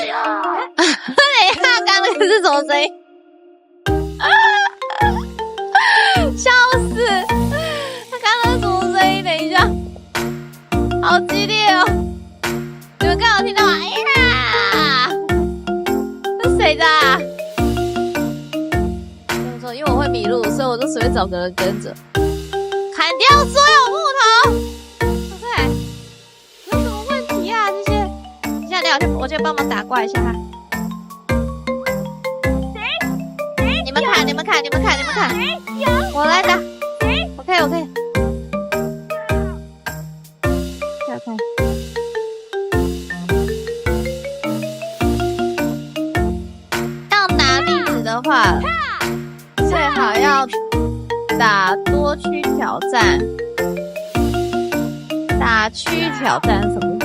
刚刚那个是什么声音？笑死！他刚刚是什么声音？等一下，好激烈哦！你们刚刚有听到吗？哎呀，是谁的啊？跟你说，因为我会迷路，所以我就随便找个人跟着，砍掉所有木头。OK， 有什么问题啊？这些，你现在我就帮忙打怪一下哈。你们看，你们看，你们看，你们看，我来打。OK， OK。要拿栗子的话，最好要打多区挑战。打区挑战什么？